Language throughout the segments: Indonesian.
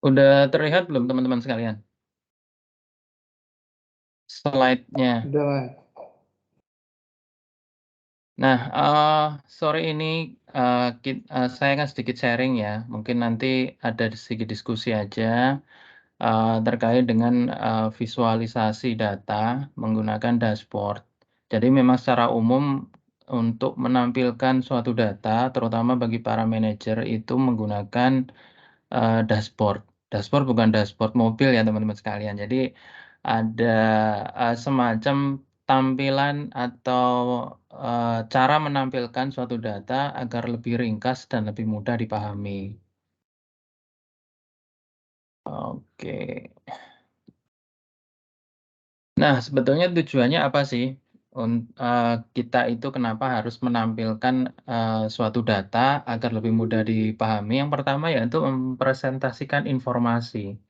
Udah terlihat belum teman-teman sekalian? Slide-nya. Udah, Mas. Nah, sore ini saya akan sedikit sharing ya. Mungkin nanti ada sedikit diskusi aja terkait dengan visualisasi data menggunakan dashboard. Jadi memang secara umum untuk menampilkan suatu data, terutama bagi para manajer itu menggunakan dashboard. Dashboard bukan dashboard mobil ya teman-teman sekalian. Jadi ada semacam tampilan atau cara menampilkan suatu data agar lebih ringkas dan lebih mudah dipahami. Oke. Nah, sebetulnya tujuannya apa sih? Kita itu kenapa harus menampilkan suatu data agar lebih mudah dipahami? Yang pertama yaitu mempresentasikan informasi.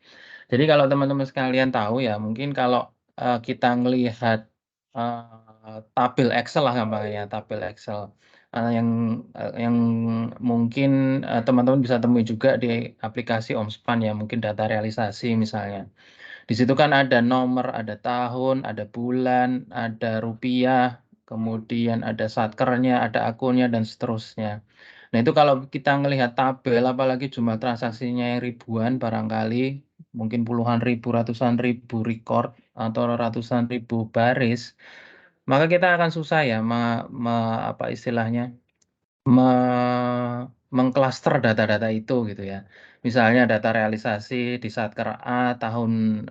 Jadi kalau teman-teman sekalian tahu ya, mungkin kalau kita ngelihat tabel Excel lah gampangnya, tabel Excel yang mungkin teman-teman bisa temui juga di aplikasi Omspan ya, mungkin data realisasi misalnya. Di situ kan ada nomor, ada tahun, ada bulan, ada rupiah, kemudian ada satkernya, ada akunnya, dan seterusnya. Nah, itu kalau kita ngelihat tabel, apalagi jumlah transaksinya yang ribuan barangkali, mungkin puluhan ribu, ratusan ribu record, atau ratusan ribu baris, maka kita akan susah ya, apa istilahnya, mengklaster data-data itu gitu ya. Misalnya data realisasi di Satker A tahun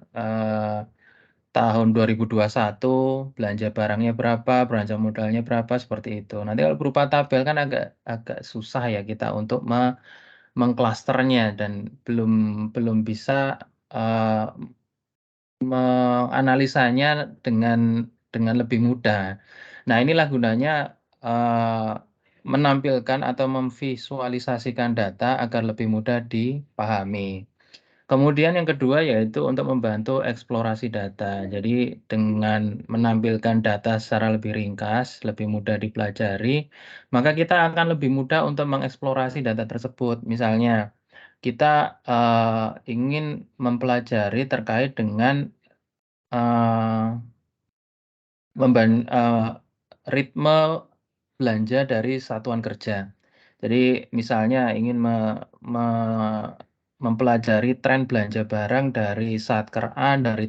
2021, belanja barangnya berapa, belanja modalnya berapa, seperti itu. Nanti kalau berupa tabel kan agak susah ya kita untuk mengklasternya dan belum bisa menganalisanya dengan lebih mudah. Nah, inilah gunanya menampilkan atau memvisualisasikan data agar lebih mudah dipahami. Kemudian yang kedua yaitu untuk membantu eksplorasi data. Jadi dengan menampilkan data secara lebih ringkas, lebih mudah dipelajari, maka kita akan lebih mudah untuk mengeksplorasi data tersebut. Misalnya, kita ingin mempelajari terkait dengan ritme belanja dari satuan kerja. Jadi misalnya ingin mempelajari tren belanja barang dari Satker A dari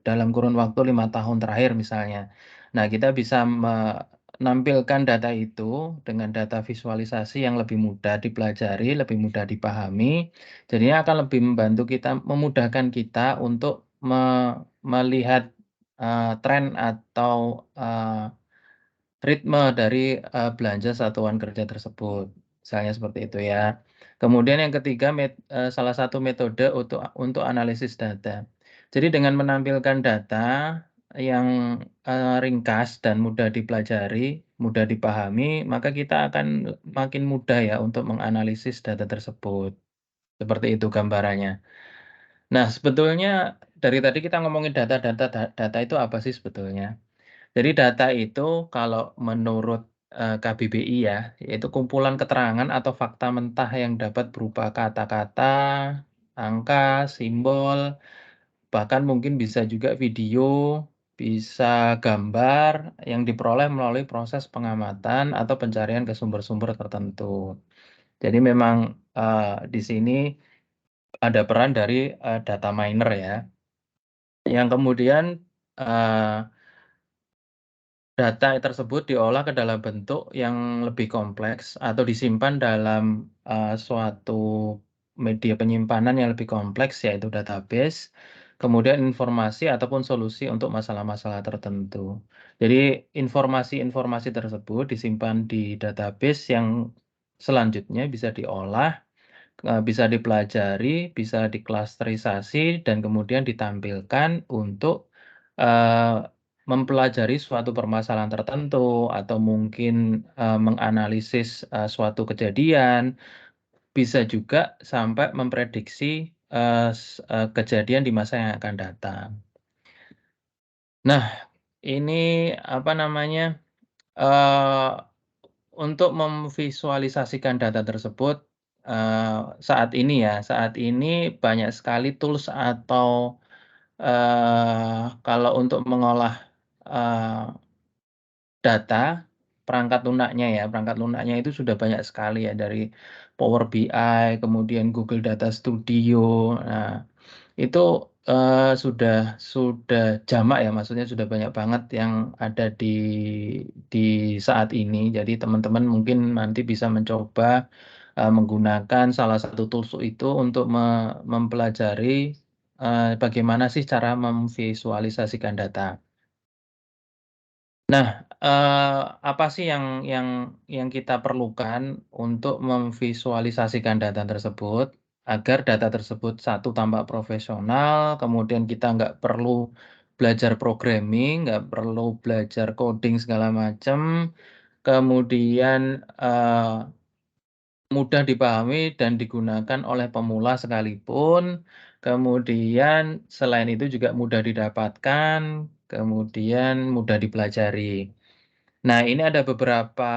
dalam kurun waktu 5 tahun terakhir misalnya. Nah, kita bisa menampilkan data itu dengan data visualisasi yang lebih mudah dipelajari, lebih mudah dipahami. Jadinya akan lebih memudahkan kita untuk melihat tren atau ritme dari belanja satuan kerja tersebut, misalnya seperti itu ya. Kemudian yang ketiga, salah satu metode untuk analisis data. Jadi dengan menampilkan data yang ringkas dan mudah dipelajari, mudah dipahami, maka kita akan makin mudah ya untuk menganalisis data tersebut. Seperti itu gambarannya. Nah, sebetulnya dari tadi kita ngomongin data itu apa sih sebetulnya? Jadi data itu kalau menurut KBBI ya, yaitu kumpulan keterangan atau fakta mentah yang dapat berupa kata-kata, angka, simbol, bahkan mungkin bisa juga video, bisa gambar yang diperoleh melalui proses pengamatan atau pencarian ke sumber-sumber tertentu. Jadi memang di sini ada peran dari data miner ya, yang kemudian data tersebut diolah ke dalam bentuk yang lebih kompleks atau disimpan dalam suatu media penyimpanan yang lebih kompleks, yaitu database, kemudian informasi ataupun solusi untuk masalah-masalah tertentu. Jadi informasi-informasi tersebut disimpan di database yang selanjutnya bisa diolah, bisa dipelajari, bisa diklasterisasi, dan kemudian ditampilkan untuk mempelajari suatu permasalahan tertentu atau mungkin menganalisis suatu kejadian, bisa juga sampai memprediksi kejadian di masa yang akan datang. Nah, ini apa namanya, eee, untuk memvisualisasikan data tersebut, saat ini banyak sekali tools atau, kalau untuk mengolah, eee, data, perangkat lunaknya itu sudah banyak sekali ya dari Power BI, kemudian Google Data Studio. Nah, itu, sudah jamak ya, maksudnya sudah banyak banget yang ada di saat ini. Jadi teman-teman mungkin nanti bisa mencoba, menggunakan salah satu tools itu untuk mempelajari, bagaimana sih cara memvisualisasikan data. Nah, apa sih yang kita perlukan untuk memvisualisasikan data tersebut, agar data tersebut satu tampak profesional, kemudian kita nggak perlu belajar programming, nggak perlu belajar coding segala macam, kemudian, mudah dipahami dan digunakan oleh pemula sekalipun, kemudian selain itu juga mudah didapatkan, kemudian mudah dipelajari. Nah, ini ada beberapa,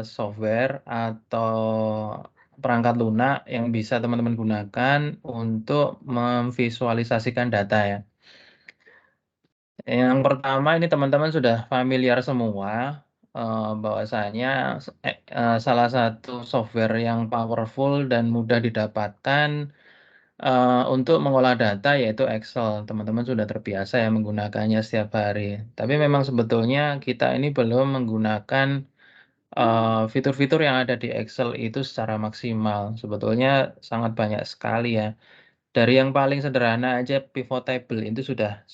software atau perangkat lunak yang bisa teman-teman gunakan untuk memvisualisasikan data ya. Yang pertama ini teman-teman sudah familiar semua, bahwasanya salah satu software yang powerful dan mudah didapatkan, untuk mengolah data yaitu Excel. Teman-teman sudah terbiasa ya menggunakannya setiap hari. Tapi memang sebetulnya kita ini belum menggunakan fitur-fitur yang ada di Excel itu secara maksimal, sebetulnya sangat banyak sekali ya. Dari yang paling sederhana aja pivot table itu sudah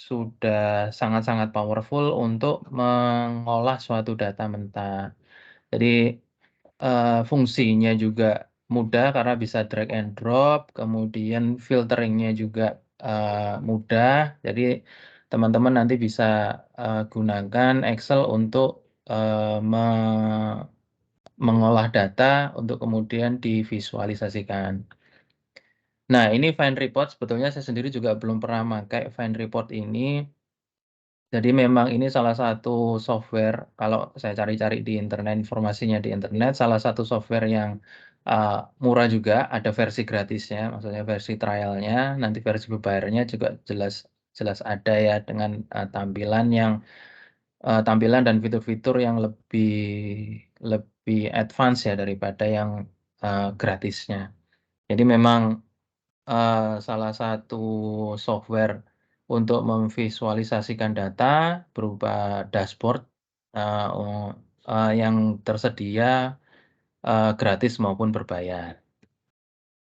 sangat-sangat powerful untuk mengolah suatu data mentah. Jadi, fungsinya juga mudah karena bisa drag and drop, kemudian filteringnya juga, mudah. Jadi teman-teman nanti bisa, gunakan Excel untuk, mengolah data untuk kemudian divisualisasikan. Nah, ini Find Report sebetulnya saya sendiri juga belum pernah pakai Find Report ini. Jadi memang ini salah satu software kalau saya cari-cari di internet, informasinya di internet, salah satu software yang, murah juga, ada versi gratisnya, maksudnya versi trial-nya, nanti versi berbayarnya juga jelas jelas ada ya dengan, tampilan dan fitur-fitur yang lebih lebih advance ya daripada yang, gratisnya. Jadi memang, salah satu software untuk memvisualisasikan data berupa dashboard, eee, yang tersedia, gratis maupun berbayar.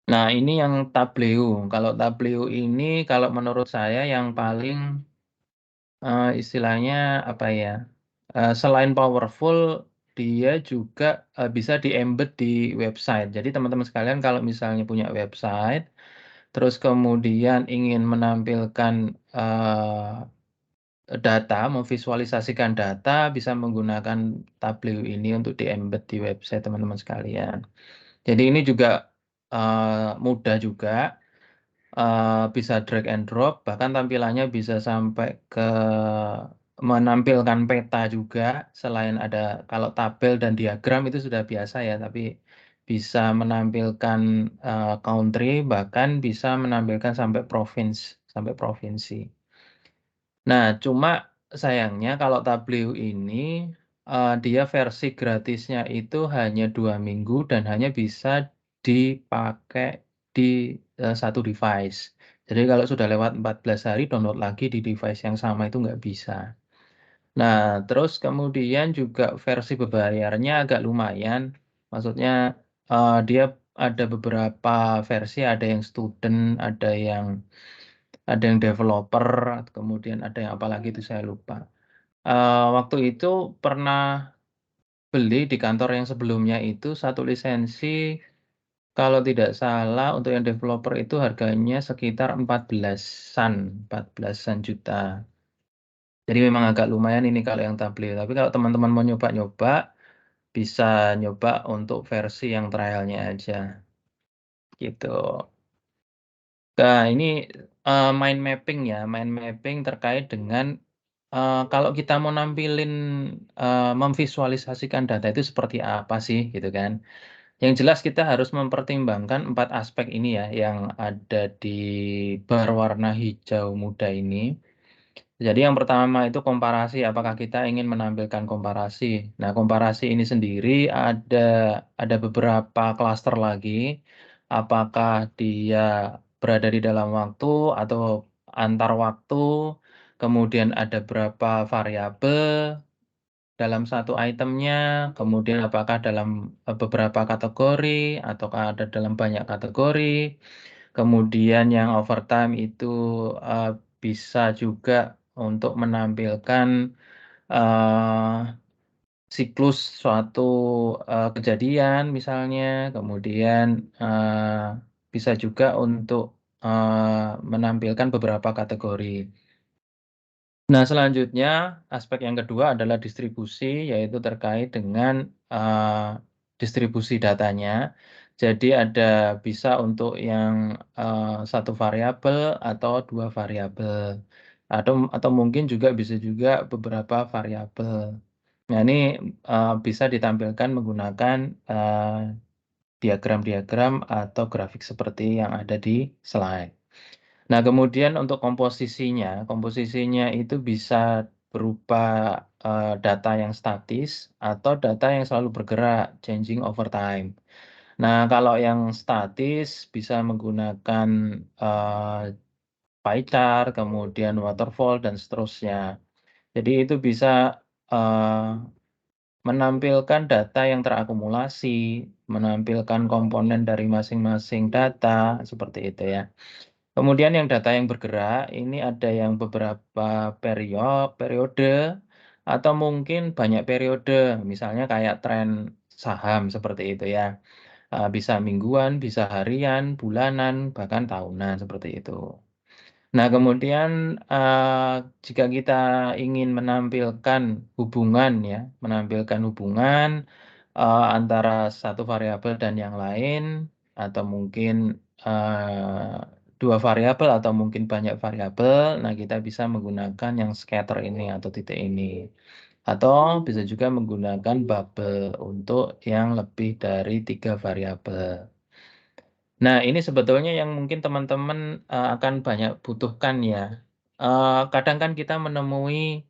Nah, ini yang Tableau. Kalau Tableau ini kalau menurut saya yang paling, istilahnya apa ya, selain powerful, dia juga, bisa di-embed di website. Jadi teman-teman sekalian kalau misalnya punya website, terus kemudian ingin menampilkan, data, memvisualisasikan data, bisa menggunakan Tableau ini untuk di-embed di website teman-teman sekalian. Jadi ini juga, mudah juga, bisa drag and drop, bahkan tampilannya bisa sampai ke menampilkan peta juga, selain ada kalau tabel dan diagram itu sudah biasa ya, tapi bisa menampilkan, country, bahkan bisa menampilkan sampai provinsi. Nah, cuma sayangnya kalau Tableau ini, dia versi gratisnya itu hanya 2 minggu dan hanya bisa dipakai di, 1 device. Jadi kalau sudah lewat 14 hari download lagi di device yang sama itu nggak bisa. Nah, terus kemudian juga versi berbayarnya agak lumayan, maksudnya, dia ada beberapa versi, ada yang developer, kemudian ada yang apalagi itu saya lupa. Waktu itu pernah beli di kantor yang sebelumnya itu satu lisensi, kalau tidak salah untuk yang developer itu harganya sekitar 14-an juta. Jadi memang agak lumayan ini kalau yang tablet, tapi kalau teman-teman mau nyoba-nyoba, bisa nyoba untuk versi yang trial-nya aja, gitu. Nah ini, mind mapping ya, mind mapping terkait dengan kalau kita mau nampilin, memvisualisasikan data itu seperti apa sih, gitu kan. Yang jelas kita harus mempertimbangkan 4 aspek ini ya, yang ada di bar warna hijau muda ini. Jadi yang pertama itu komparasi, apakah kita ingin menampilkan komparasi. Nah, komparasi ini sendiri ada beberapa klaster lagi, apakah dia berada di dalam waktu atau antar waktu, kemudian ada berapa variabel dalam satu itemnya, kemudian apakah dalam, beberapa kategori ataukah ada dalam banyak kategori. Kemudian yang overtime itu, bisa juga untuk menampilkan, eee, siklus suatu, kejadian misalnya, kemudian, bisa juga untuk, menampilkan beberapa kategori. Nah, selanjutnya aspek yang kedua adalah distribusi, yaitu terkait dengan, distribusi datanya. Jadi ada bisa untuk yang, 1 variabel atau 2 variabel, atau mungkin juga bisa juga beberapa variabel. Nah, ini, bisa ditampilkan menggunakan, diagram-diagram atau grafik seperti yang ada di slide. Nah, kemudian untuk komposisinya itu bisa berupa, data yang statis atau data yang selalu bergerak, changing over time. Nah, kalau yang statis bisa menggunakan, pie chart, kemudian waterfall, dan seterusnya. Jadi itu bisa, menampilkan data yang terakumulasi, menampilkan komponen dari masing-masing data, seperti itu ya. Kemudian yang data yang bergerak, ini ada yang beberapa periode, atau mungkin banyak periode, misalnya kayak tren saham seperti itu ya. Bisa mingguan, bisa harian, bulanan, bahkan tahunan, seperti itu. Nah, kemudian, jika kita ingin menampilkan hubungan ya, menampilkan hubungan, antara satu variabel dan yang lain, atau mungkin, 2 variabel atau mungkin banyak variabel, nah kita bisa menggunakan yang scatter ini atau titik ini. Atau bisa juga menggunakan bubble untuk yang lebih dari 3 variabel. Nah, ini sebetulnya yang mungkin teman-teman, akan banyak butuhkan ya. Kadang kan kita menemui,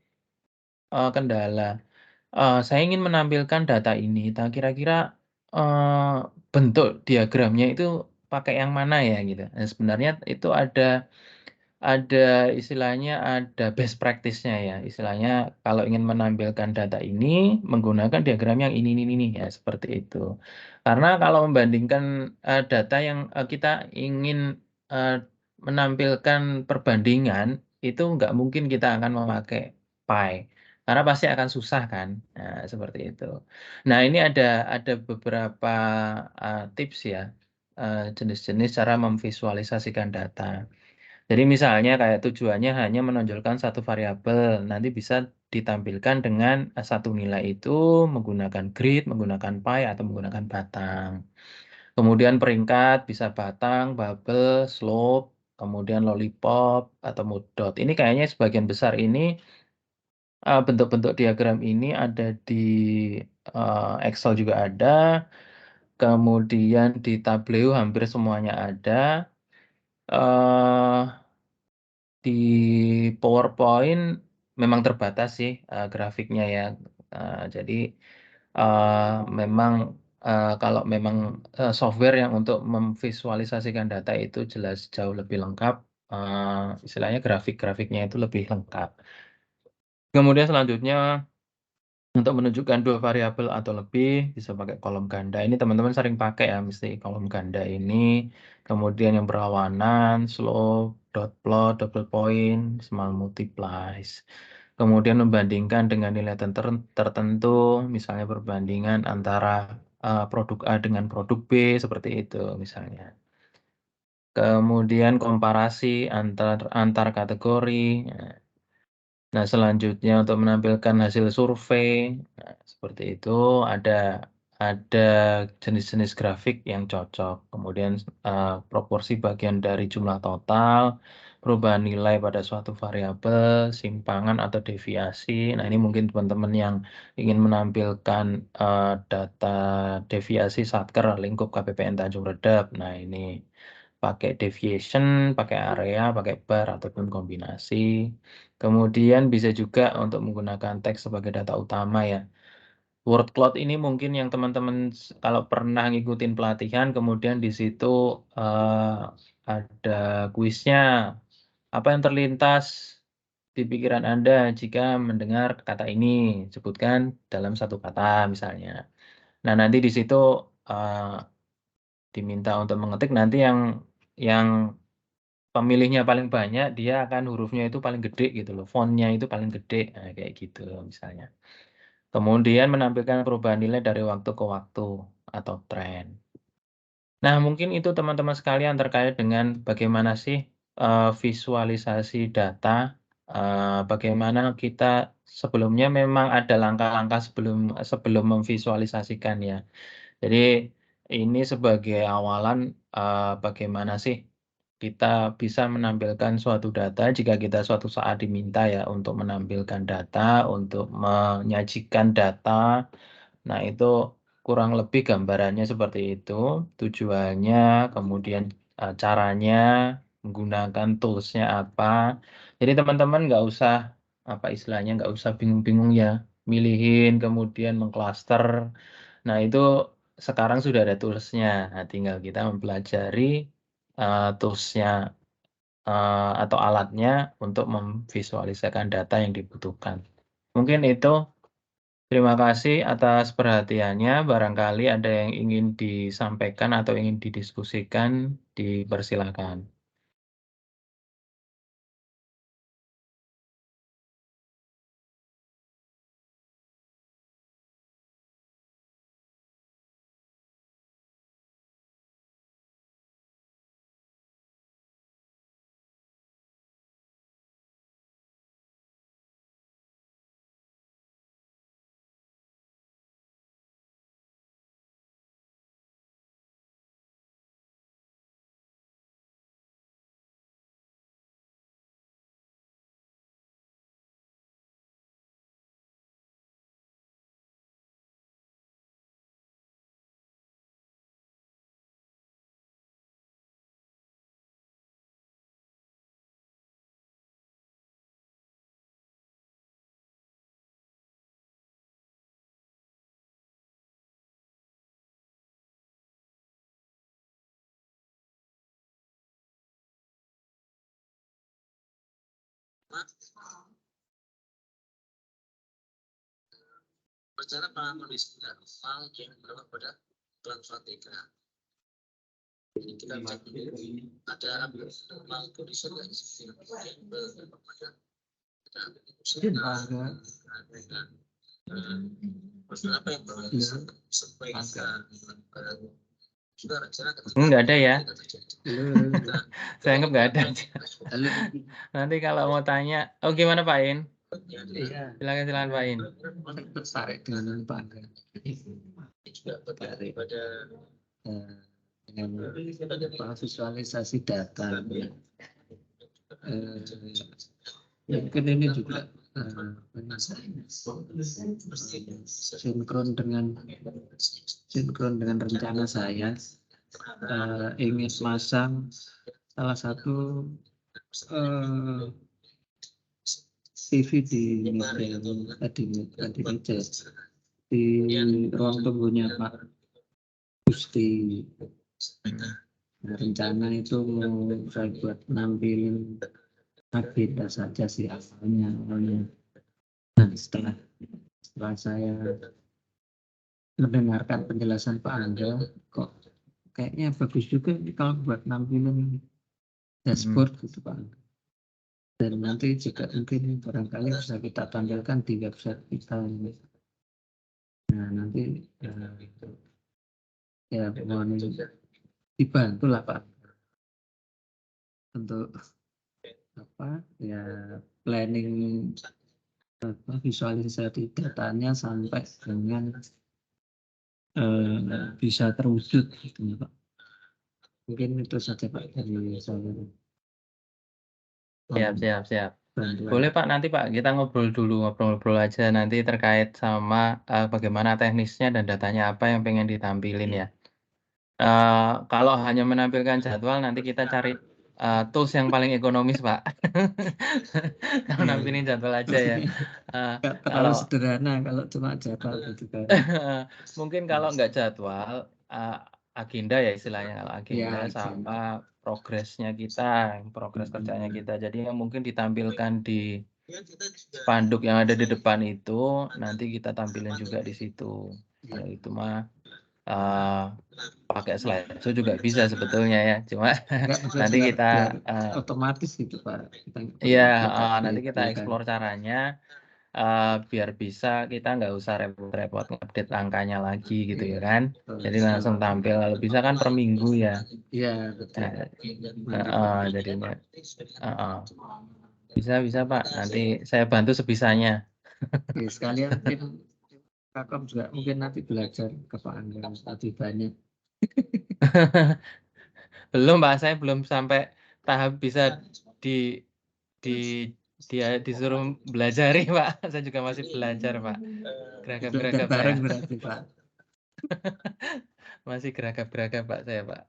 kendala, saya ingin menampilkan data ini, kira-kira, eee, bentuk diagramnya itu pakai yang mana ya, gitu. Nah, sebenarnya itu ada istilahnya, ada best practice-nya ya, istilahnya kalau ingin menampilkan data ini, menggunakan diagram yang ini, ya seperti itu. Karena kalau membandingkan, data yang, kita ingin, menampilkan perbandingan, itu nggak mungkin kita akan memakai pie, karena pasti akan susah kan. Nah, seperti itu. Nah, ini ada beberapa, tips ya, jenis-jenis cara memvisualisasikan data. Jadi misalnya kayak tujuannya hanya menonjolkan satu variabel, nanti bisa ditampilkan dengan, satu nilai itu menggunakan grid, menggunakan pie, atau menggunakan batang. Kemudian peringkat bisa batang, bubble, slope, kemudian lollipop, atau mood dot. Ini kayaknya sebagian besar ini, bentuk-bentuk diagram ini ada di, Excel juga ada, kemudian di Tableau hampir semuanya ada. Eee Di PowerPoint memang terbatas sih, grafiknya ya, jadi, memang, kalau memang, software yang untuk memvisualisasikan data itu jelas jauh lebih lengkap, istilahnya grafik-grafiknya itu lebih lengkap. Kemudian selanjutnya untuk menunjukkan 2 variabel atau lebih, bisa pakai kolom ganda. Ini teman-teman sering pakai ya, mesti kolom ganda ini. Kemudian yang berlawanan, slope, dot plot, double point, small multiplies. Kemudian membandingkan dengan nilai tertentu, misalnya perbandingan antara, produk A dengan produk B, seperti itu misalnya. Kemudian komparasi antar kategori. Nah, selanjutnya untuk menampilkan hasil survei, nah, seperti itu ada jenis-jenis grafik yang cocok. Kemudian, proporsi bagian dari jumlah total, perubahan nilai pada suatu variabel, simpangan atau deviasi. Nah, ini mungkin teman-teman yang ingin menampilkan data deviasi satker lingkup KPPN Tanjung Redap. Nah, ini pakai deviation, pakai area, pakai bar ataupun kombinasi. Kemudian bisa juga untuk menggunakan teks sebagai data utama ya. Word cloud ini mungkin yang teman-teman kalau pernah ngikutin pelatihan, kemudian di situ ada kuisnya. Apa yang terlintas di pikiran Anda jika mendengar kata ini? Sebutkan dalam satu kata misalnya. Nah, nanti di situ diminta untuk mengetik, nanti yang pemilihnya paling banyak, dia akan hurufnya itu paling gede gitu loh, fontnya itu paling gede, nah, kayak gitu misalnya. Kemudian menampilkan perubahan nilai dari waktu ke waktu atau tren. Nah, mungkin itu teman-teman sekalian terkait dengan bagaimana sih visualisasi data, bagaimana kita sebelumnya memang ada langkah-langkah sebelum memvisualisasikan ya. Jadi ini sebagai awalan bagaimana sih kita bisa menampilkan suatu data jika kita suatu saat diminta ya untuk menampilkan data, untuk menyajikan data. Nah, itu kurang lebih gambarannya seperti itu, tujuannya, kemudian caranya, menggunakan tools-nya apa. Jadi teman-teman nggak usah, apa istilahnya, nggak usah bingung-bingung ya, milihin, kemudian mengklaster. Nah, itu sekarang sudah ada tools-nya. Nah, tinggal kita mempelajari tools-nya atau alatnya untuk memvisualisasikan data yang dibutuhkan. Mungkin itu. Terima kasih atas perhatiannya. Barangkali ada yang ingin disampaikan atau ingin didiskusikan, dipersilakan. Berjalan pada kondisi normal yang berlaku pada transfer 3. Jadi kita cek ada normal kondisi yang pada apa yang Nggak ada ya? Saya anggap nggak ada. Nanti kalau mau tanya, oh gimana Pak In? Iya. Silakan Pak In. Tertarik dengan Pak Angga. Juga tertarik pada dengan visualisasi data. Mungkin ini juga sinkron dengan rencana saya ingin masang salah satu TV di meja di ruang tunggunya Pak Gusti. Rencana itu mau saya buat nampilin agenda saja sih awalnya. Nah, setelah saya mendengarkan penjelasan Pak Angga, kok kayaknya bagus juga kalau buat nampilin dashboard gitu Pak Angga. Dan nanti juga mungkin barangkali bisa kita tampilkan di website kita. Nah, nanti ya mohon dibantu lah Pak untuk apa ya planning visualisasi datanya sampai dengan bisa terwujud gitu Pak. Mungkin itu saja Pak dari saya. Siap. bantuan. Boleh Pak, nanti Pak kita ngobrol aja nanti terkait sama bagaimana teknisnya dan datanya apa yang pengen ditampilin ya. Kalau hanya menampilkan jadwal nanti kita cari tools yang paling ekonomis Pak. Kalau Iya. nampilin jadwal aja ya. Nggak terlalu Kalau sederhana kalau cuma jadwal gitu kan. mungkin kalau nggak jadwal, agenda ya istilahnya, kalau agenda Ya, sama progresnya kita, progres kerjanya kita. Jadi yang mungkin ditampilkan di spanduk yang ada di depan itu, nanti kita tampilin juga di situ. Kalau itu mah pakai slideshow juga bisa sebetulnya ya. Cuma Enggak, nanti biar, kita biar otomatis gitu Pak. Kita nggak perlu iya, nanti update-update, kita ya kan. explore caranya biar bisa kita nggak usah repot-repot update angkanya lagi gitu ya kan. Jadi langsung tampil, kalau bisa kan per minggu ya. Iya, betul. Jadinya bisa Pak. Nanti saya bantu sebisanya. Oke, sekalian mungkin Kakak juga mungkin nanti belajar ke Pak Angga lebih banyak. Belum Pak, saya belum sampai tahap bisa di dia disuruh belajari Pak. Saya juga masih belajar Pak. Belajar Geragap-geragap saya. bareng berarti Pak. Masih geragap-geragap Pak saya Pak.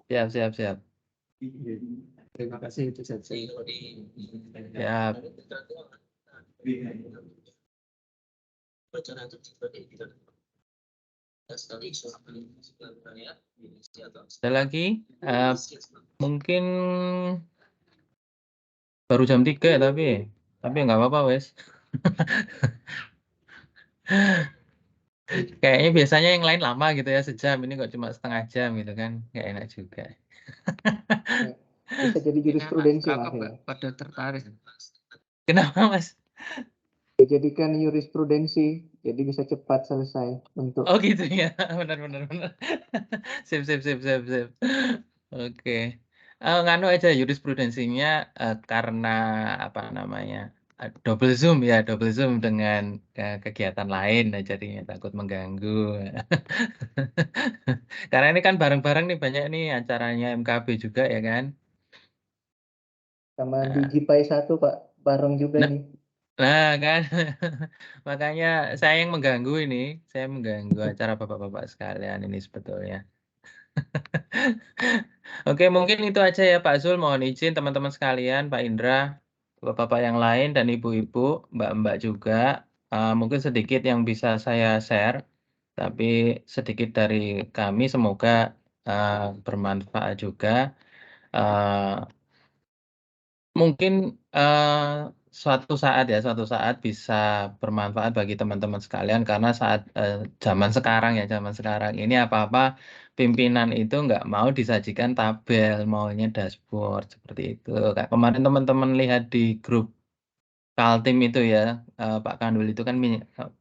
Siap. Terima kasih itu saja. Siap. Ada lagi? Mungkin baru jam 3 tapi nggak apa-apa wes. Kayaknya biasanya yang lain lama gitu ya, sejam, ini kok cuma setengah jam gitu kan, nggak enak juga. Bisa jadi jurisprudensi Mas ya. Pada tertarik. Kenapa Mas? Dijadikan jurisprudensi, jadi bisa cepat selesai untuk. Oh gitu ya, benar. Sip. Oke. Nganu aja jurisprudensinya karena apa namanya double zoom dengan kegiatan lain, jadinya takut mengganggu. Karena ini kan bareng-bareng nih banyak nih acaranya MKB juga ya kan. Sama Digipai 1 Pak, bareng juga nih. Nah kan, makanya saya yang mengganggu ini, saya mengganggu acara bapak-bapak sekalian ini sebetulnya. Oke, mungkin itu aja ya Pak Zul, mohon izin teman-teman sekalian, Pak Indra, bapak-bapak yang lain dan ibu-ibu, mbak-mbak juga, mungkin sedikit yang bisa saya share, tapi sedikit dari kami semoga bermanfaat juga. Mungkin suatu saat bisa bermanfaat bagi teman-teman sekalian karena saat zaman sekarang ini apa-apa pimpinan itu nggak mau disajikan tabel, maunya dashboard seperti itu. Kayak kemarin teman-teman lihat di grup Kaltim itu ya, Pak Kandul itu kan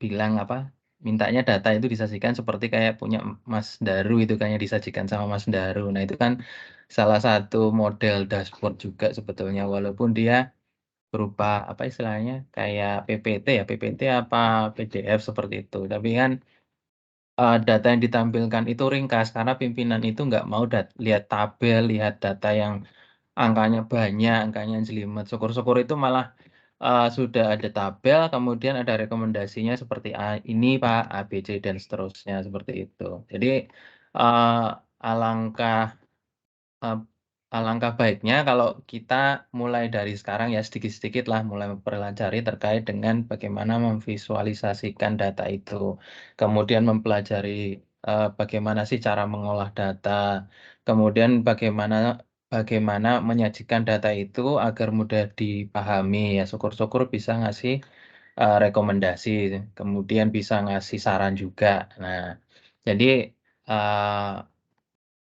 bilang apa, mintanya data itu disajikan seperti kayak punya Mas Daru itu kan yang disajikan sama Mas Daru. Nah itu kan salah satu model dashboard juga sebetulnya, walaupun dia berupa apa istilahnya kayak PPT apa PDF seperti itu. Tapi kan data yang ditampilkan itu ringkas karena pimpinan itu nggak mau lihat tabel, lihat data yang angkanya banyak, angkanya jelimet. Syukur-syukur itu malah sudah ada tabel, kemudian ada rekomendasinya seperti ini Pak, A, B, C, dan seterusnya seperti itu. Jadi alangkah baiknya kalau kita mulai dari sekarang ya sedikit-sedikit lah mulai mempelajari terkait dengan bagaimana memvisualisasikan data itu. Kemudian mempelajari bagaimana sih cara mengolah data. Kemudian bagaimana menyajikan data itu agar mudah dipahami. Ya syukur-syukur bisa ngasih rekomendasi. Kemudian bisa ngasih saran juga. Nah, jadi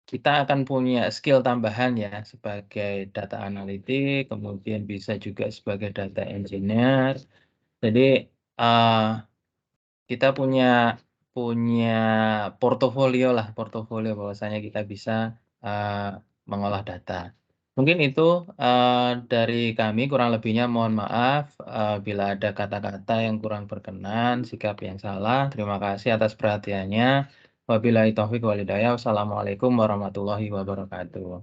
kita akan punya skill tambahan ya sebagai data analitik, kemudian bisa juga sebagai data engineer. Jadi kita punya portofolio bahwasanya kita bisa mengolah data. Mungkin itu dari kami, kurang lebihnya mohon maaf bila ada kata-kata yang kurang berkenan, sikap yang salah. Terima kasih atas perhatiannya. Wabillahi taufiq wal hidayah. Wassalamualaikum warahmatullahi wabarakatuh.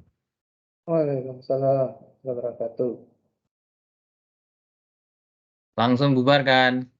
Waalaikumsalam. wabarakatuh. Langsung bubarkan.